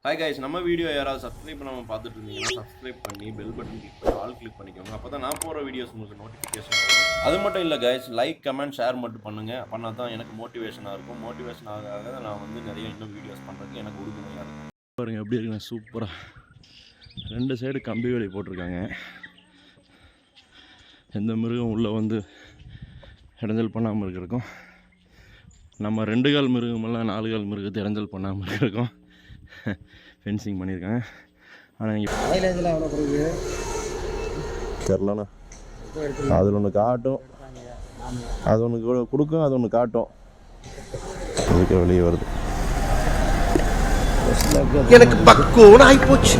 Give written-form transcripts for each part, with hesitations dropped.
Hi guys, நம்ம video யாராவது subscribe பண்ணாமல் பார்த்துட்டு இருந்தீங்கன்னா சப்ஸ்கிரைப் பண்ணி பெல் பட்டன் கிளிக் பண்ணி ஆல் கிளிக் பண்ணிக்கோங்க. அப்போ தான் நான் போகிற வீடியோஸ் உங்களுக்கு நோட்டிஃபிகேஷன் வரும். அது மட்டும் இல்லை கைஸ், லைக் கமெண்ட் ஷேர் மட்டும் பண்ணுங்கள். பண்ணால் தான் எனக்கு மோட்டிவேஷனாக இருக்கும். மோட்டிவேஷன் ஆக நான் வந்து நிறைய இன்னும் வீடியோஸ் பண்ணுறதுக்கு எனக்கு உறுதுணையாக இருக்கும். பாருங்கள் எப்படி இருக்குங்க, சூப்பராக 2 சைடு கம்பி வேலி போட்டிருக்காங்க. எந்த மிருகம் உள்ளே வந்து இடைஞ்சல் பண்ணாமல் இருக்கிறக்கும், நம்ம 2 கால் மிருகமெல்லாம் 4 கால் மிருகத்தை இடைஞ்சல் பண்ணாமல் இருக்கிறக்கும் ஃபென்சிங் பண்ணியிருக்காங்க. ஆனால் இங்கே தெரிலண்ணா, அதில் ஒன்று காட்டும், அது ஒன்று கொடுக்கும், அது ஒன்று காட்டும், அதுக்கு வெளியே வருது. எனக்கு பக்குவம் ஆகிப்போச்சு.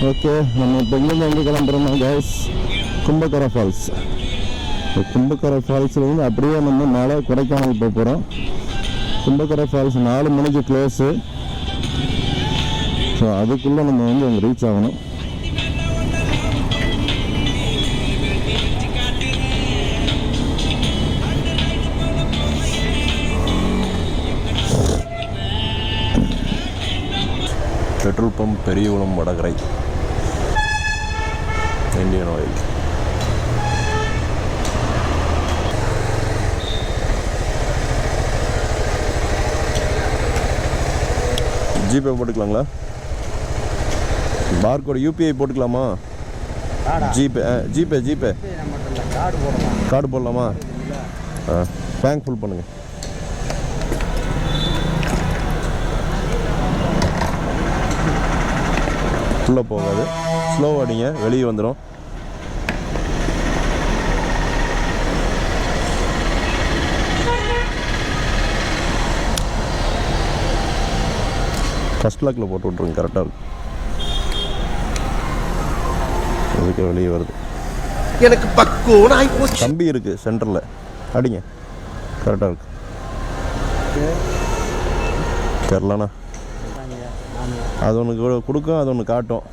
ஓகே, நம்ம இப்போ இங்கேருந்து எங்கே கிளம்புறோம்னா கைஸ், கும்பகரை ஃபால்ஸ். கும்பகரை ஃபால்ஸ்லேருந்து அப்படியே நம்ம மேலே கொடைக்கானல் போக போகிறோம். கும்பகரை ஃபால்ஸ் 4 மணிக்கு க்ளோஸு. ஸோ அதுக்குள்ளே நம்ம வந்து அங்கே ரீச் ஆகணும். Petrol pump Periyakulam Vadakarai, Indian Oil. GPay போட்டுக்கலாங்களா? பார்கோடு யூபிஐ போட்டுக்கலாமா? ஜிபே கார்டு போடலாமா? பேங்க் ஃபுல் பண்ணுங்கள். உள்ளே போகாது, ஸ்லோ அடிங்க, வெளியே வந்துடும். ஃபஸ்ட் லாக்கில் போட்டு விட்ருங்க, கரெக்டாக இருக்கும். அதுக்கு வெளியே வருது. எனக்கு பக்குவம் ஆகிப்போச்சு. கம்பி இருக்குது சென்டரில், அடிங்க, கரெக்டாக இருக்கு. தெரிலண்ணா, அது ஒன்று கொடுக்கும், அது ஒன்று காட்டும்.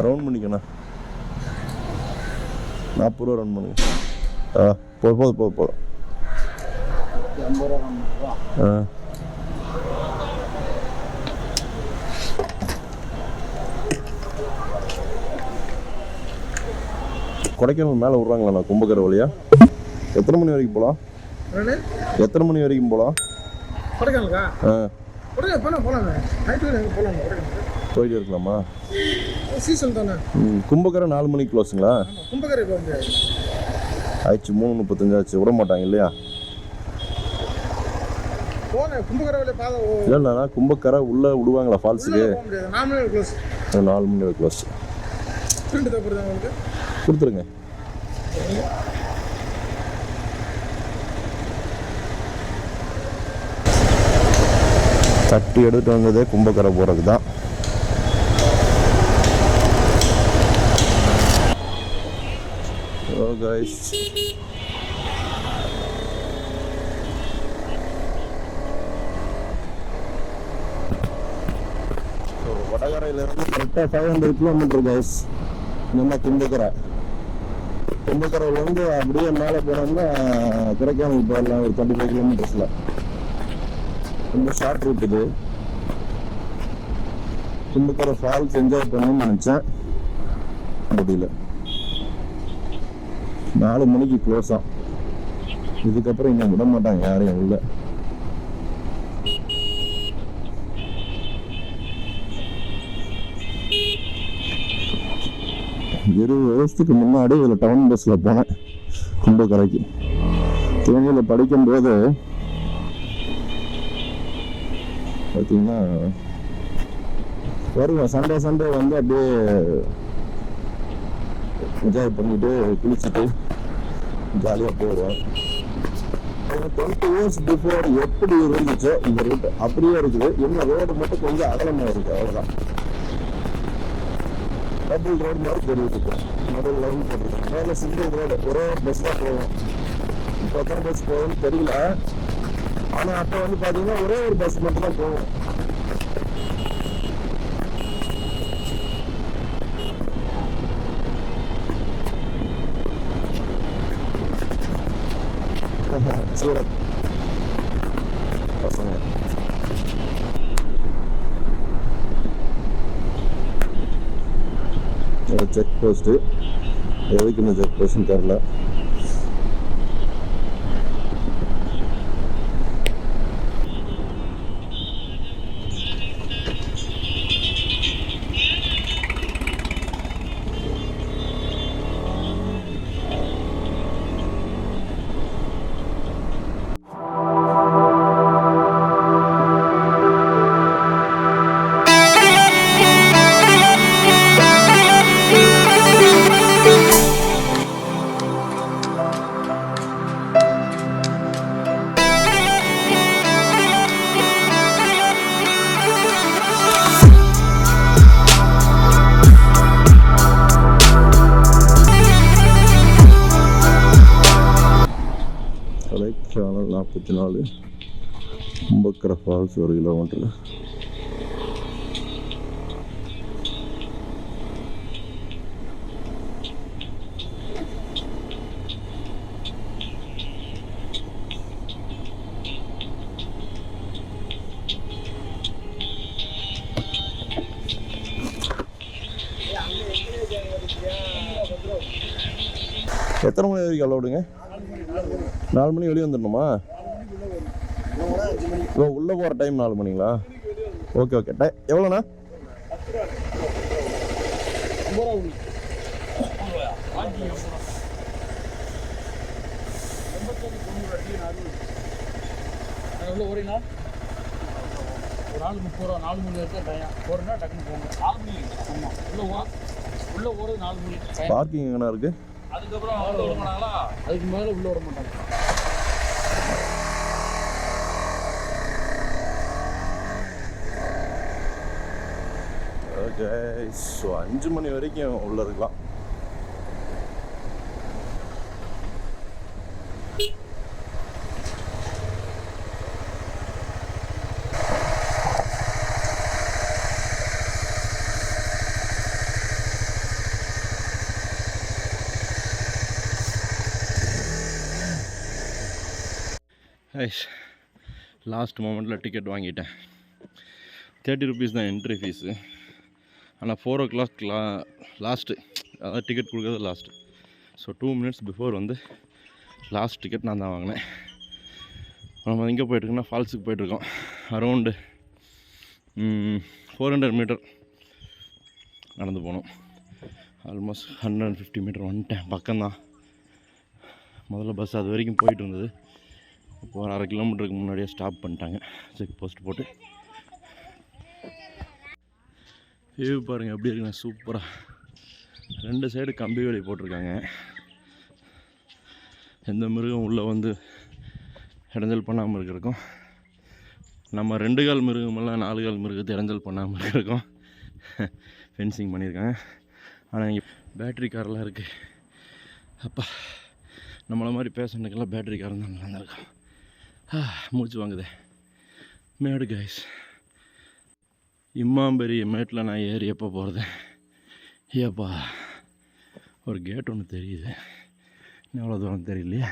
ரவுண்ட் பண்ணிக்கண்ணா, 40 ரூபா ரவுண்ட் பண்ணுங்க. போதும். கொடைக்கானல் மேலே விட்றாங்களாண்ணா கும்பகரை வழியா? எத்தனை மணி வரைக்கும் போகலாம்? கொடைக்கானலுக்கா? போயிட்டு இருக்கலாமா? சீசன் தானே. கும்பகரை 4 மணிக்கு க்ளோஸுங்களா? கும்பகரை ஆயிடுச்சு, 3:35 ஆச்சு, விட மாட்டாங்க இல்லையா? இல்லைண்ணா, கும்பகரை உள்ளே விடுவாங்களா ஃபால்ஸுக்கு? 4 மணி வரை க்ளோஸ். கொடுத்துருங்க. தட்டி எடுத்துட்டு வந்ததே கும்பகரை போகிறதுக்கு தான். வடகரையிலேருந்து கரெக்டாக 500 கிலோமீட்டர் கைஸ் நம்ம கும்பகரையிலேருந்து அப்படியே மேலே போனோம்னா கொடைக்கானல் போயிடலாம். ஒரு 25 கிலோமீட்டர்ஸில். ரொம்ப ஷார்ட் ரூட் இது. கும்பகரை ஃபால்ஸ் என்ஜாய் பண்ணணும்னு நினச்சேன், முடியல. 4 மணிக்கு க்ளோஸா. இதுக்கப்புறம் இங்கே விட மாட்டாங்க யாரையும் உள்ள. இருபது வருஷத்துக்கு முன்னாடி இதில் டவுன் பஸ்ஸில் போனேன் கும்பகரைக்கு. தேனியில் படிக்கும்போது பார்த்தீங்கன்னா வருவேன். சண்டே வந்து அப்படியே என்ஜாய் பண்ணிட்டு குளிச்சுட்டு ஜாலியாக போயிடுவேன். 20 இயர்ஸ் பிஃபோர் எப்படி இருந்துச்சோ இந்த ரூட் அப்படியே இருக்குது. இன்னும் ரோடு மட்டும் கொஞ்சம் அகலமாக இருக்குது, அவ்வளோதான். டபுள் ரோடு மாதிரி தெரியுது. முதல் லைன் போட்டுருக்கேன். மேலே சிங்கிள் ரோடு, ஒரே பஸ் தான் போவோம். இப்போ தான் பஸ் போகும்னு தெரியல. ஆனால் அப்போ வந்து பார்த்தீங்கன்னா ஒரே ஒரு பஸ் மட்டும் தான் போகும். சூரத் பசங்க. செக் போஸ்ட்டு எதுக்கு இந்த செக் போஸ்ட்னு தெரில. Kodaikanal 44, Kumbakkarai falls 1 kilometre. எத்தனை மணி வரைக்கும் அலோடுங்க? 4 மணி வெளியே வந்துடணுமா? ஓ, உள்ளே போகிற டைம் 4 மணிங்களா? Okay okay. எவ்வளோண்ணா? பார்க்கிங் எங்கண்ணா இருக்கு? அதுக்கப்புறம் அதுக்கு மேலே உள்ள வர மாட்டாங்க. ஓகே, ஸோ 5 மணி வரைக்கும் உள்ள இருக்கலாம். லாஸ்ட் மொமெண்ட்டில் டிக்கெட் வாங்கிட்டேன். 30 ருபீஸ் தான் என்ட்ரி ஃபீஸு. ஆனால் 4 o'clock லாஸ்ட்டு, அதாவது டிக்கெட் கொடுக்குறது லாஸ்ட்டு. ஸோ 2 minutes பிஃபோர் வந்து லாஸ்ட் டிக்கெட் நான் தான் வாங்கினேன். நம்ம எங்கே போயிட்டுருக்கோன்னா ஃபால்ஸுக்கு போயிட்டுருக்கோம். அரௌண்டு 400 மீட்டர் நடந்து போகணும். ஆல்மோஸ்ட் 150 மீட்டர் வந்துட்டேன். பக்கம்தான். முதல்ல பஸ் அது வரைக்கும் போயிட்டு இருந்தது. இப்போ ஒரு 1/2 கிலோமீட்டருக்கு முன்னாடியே ஸ்டாப் பண்ணிட்டாங்க செக் போஸ்ட் போட்டு. வியூ பாருங்கள் எப்படி இருக்குண்ணா, சூப்பராக. 2 சைடு கம்பி வேலி போட்டிருக்காங்க. எந்த மிருகம் உள்ளே வந்து இடைஞ்சல் பண்ணாமல் இருக்கிறக்கும், நம்ம 2 கால் மிருகமெல்லாம் 4 கால் மிருகத்தை இடைஞ்சல் பண்ணாமல் இருக்கிறக்கும் ஃபென்சிங் பண்ணியிருக்காங்க. ஆனால் இங்கே பேட்ரி காரெலாம் இருக்குது. அப்பா, நம்மளை மாதிரி பேஷண்ட்டுக்கெல்லாம் பேட்ரி கார் தான் நல்லா இருக்கும். மூச்சு வாங்குதே. மேடு கைஸ், இம்மாம்பெரிய மேட்டில் நான் ஏறி எப்போ போகிறது? ஏப்பா, ஒரு கேட் ஒன்று தெரியுது. எவ்வளோ தூரம் தெரியலையே.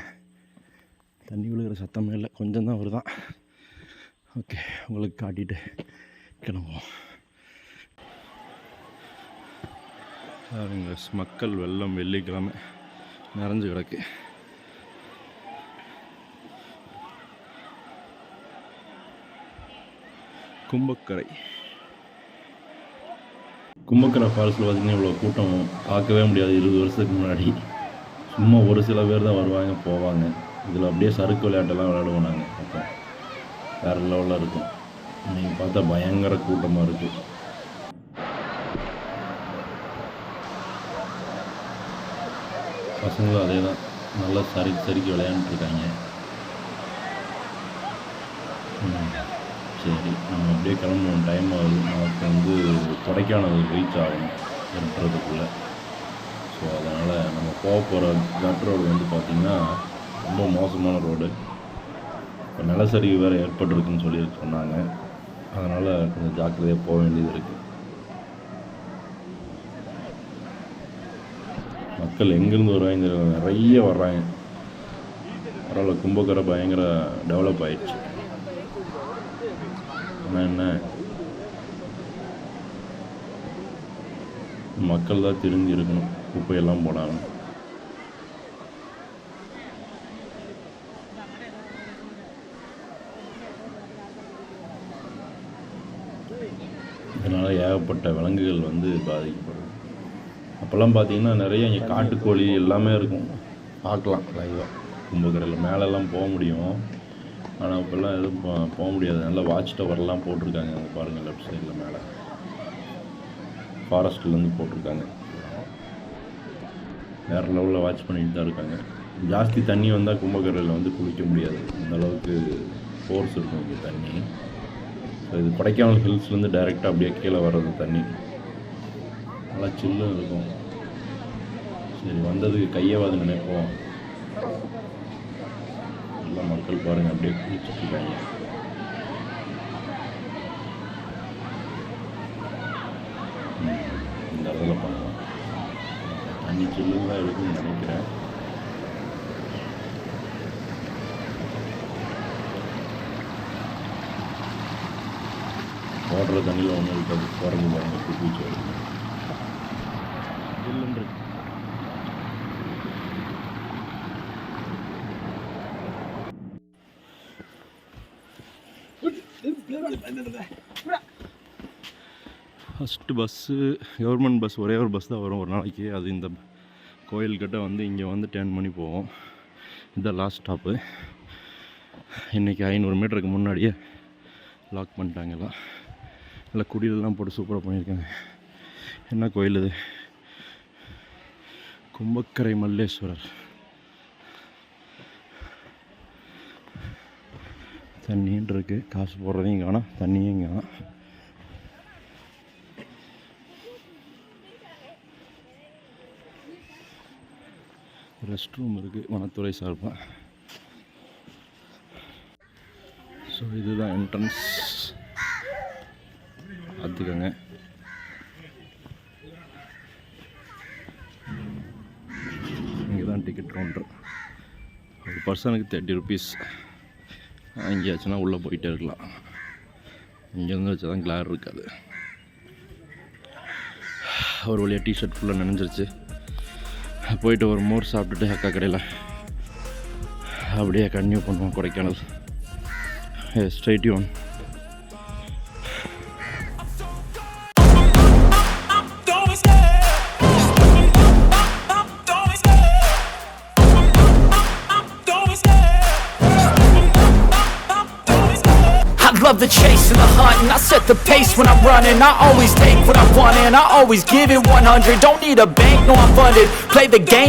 தண்ணி விழுகிற சத்தமே இல்லை, கொஞ்சம் தான் வருதான். ஓகே, உங்களுக்கு காட்டிட்டு கிளம்புவோம். பாருங்க, மக்கள் வெள்ளம் வெள்ளிக்கிழமை நிறைஞ்சு கிடக்கு. கும்பக்கரை ஃபால்ஸில் பார்த்திங்கன்னா இவ்வளோ கூட்டம் பார்க்கவே முடியாது. 20 வருஷத்துக்கு முன்னாடி சும்மா ஒரு சில பேர் தான் வருவாங்க போவாங்க. இதில் அப்படியே சறுக்கு விளையாட்டெல்லாம் விளையாடுவோம் நாங்கள். அப்போ வேறு லெவலில் இருக்கும். நீங்கள் பார்த்தா பயங்கர கூட்டமாக இருக்குது. பசங்களும் அதே தான், நல்லா சறுக்கி விளையாண்டுருக்காங்க. சரி, நம்ம அப்படியே கிளம்பணும். டைம் ஆகுது. நமக்கு வந்து கொடைக்கானல் ரீச் ஆகணும் எட்டுறதுக்குள்ளே. ஸோ அதனால் நம்ம போகிற கட் ரோடு வந்து பார்த்திங்கன்னா ரொம்ப மோசமான ரோடு. இப்போ நிலச்சரிவு வேறு ஏற்பட்டிருக்குன்னு சொல்லி சொன்னாங்க. அதனால் கொஞ்சம் ஜாக்கிரதையாக போக வேண்டியது இருக்குது. மக்கள் எங்கேருந்து வருவாங்க, நிறைய வர்றாங்க. பரவாயில்ல, கும்பகரை பயங்கர டெவலப் ஆயிடுச்சு. ஆனால் என்ன, மக்கள் தான் திரும்பி இருக்கணும், குப்பையெல்லாம் போடாங்க. இதனால் ஏகப்பட்ட விலங்குகள் வந்து பாதிக்கப்படுது. அப்போல்லாம் பார்த்தீங்கன்னா நிறைய இங்கே காட்டுக்கோழி எல்லாமே இருக்கும், பார்க்கலாம் லைவாக. கும்பகரையில் மேலெல்லாம் போக முடியும், ஆனால் இப்போல்லாம் எதுவும் போக முடியாது. நல்லா வாட்ச் டவர்லாம் போட்டிருக்காங்க அங்கே பாருங்கள், லெஃப்ட் சைடில் மேலே ஃபாரஸ்ட்லேருந்து போட்டிருக்காங்க. வேறு லெவலில் வாட்ச் பண்ணிட்டு தான் இருக்காங்க. ஜாஸ்தி தண்ணி வந்தால் கும்பகரையில் வந்து குளிக்க முடியாது, அந்தளவுக்கு ஃபோர்ஸ் இருக்கும் இங்கே தண்ணி. ஸோ இது கொடைக்கானல் ஹில்ஸ்லேருந்து டைரெக்டாக அப்படியே கீழே வர்றது தண்ணி, நல்லா சில்லும் இருக்கும். சரி, வந்ததுக்கு கையவாது நினைப்போம். நல்லா மக்கள் பாருங்கள் அப்படியே குளிச்சுட்ருக்காங்க. இந்த இடத்துல பண்ணலாம், தண்ணி சில்லுன்னு தான் இருக்குன்னு நினைக்கிறேன். ஓடுற தண்ணியில் ஒன்றும் இருக்காது, குறைஞ்சி பாருங்க குளிச்சு வருது. ஃபஸ்ட்டு பஸ்ஸு கவர்மெண்ட் பஸ், ஒரே ஒரு பஸ் தான் வரும் ஒரு நாளைக்கு. அது இந்த கோயில்கிட்ட வந்து இங்கே வந்து 10 மணி போகும். இதுதான் லாஸ்ட் ஸ்டாப்பு. இன்றைக்கி 500 மீட்டருக்கு முன்னாடியே லாக் பண்ணிட்டாங்க எல்லாம். இல்லை குடிலெலாம் போட்டு சூப்பராக பண்ணியிருக்காங்க. என்ன கோயில் இது? கும்பக்கரை மல்லேஸ்வரர். தண்ணின்னு இருக்குது, காசு போடுறதையும் காணோம், தண்ணியும் காணோம். ரெஸ்ட் ரூம் இருக்குது வனத்துறை சார்பாக. ஸோ இதுதான் என்ட்ரன்ஸ், பார்த்துக்கோங்க. இங்கே தான் டிக்கெட் கவுண்டர். ஒரு பர்சனுக்கு 30 rupees. எங்கேயாச்சுன்னா உள்ளே போயிட்டே இருக்கலாம். இங்கேருந்து வச்சா தான் கிளார் இருக்காது. ஒரு வழியாக டிஷர்ட் ஃபுல்லாக நனைஞ்சிருச்சு. போயிட்டு ஒரு மோர் சாப்பிட்டுட்டு அக்கா கடையில் அப்படியே கன்டினியூ பண்ணுவோம் Kodaikanal. Straight on. Love the chase and the hunt, and I set the pace when I'm running. I always take what I want and I always give it 100. Don't need a bank, no I'm funded. Play the game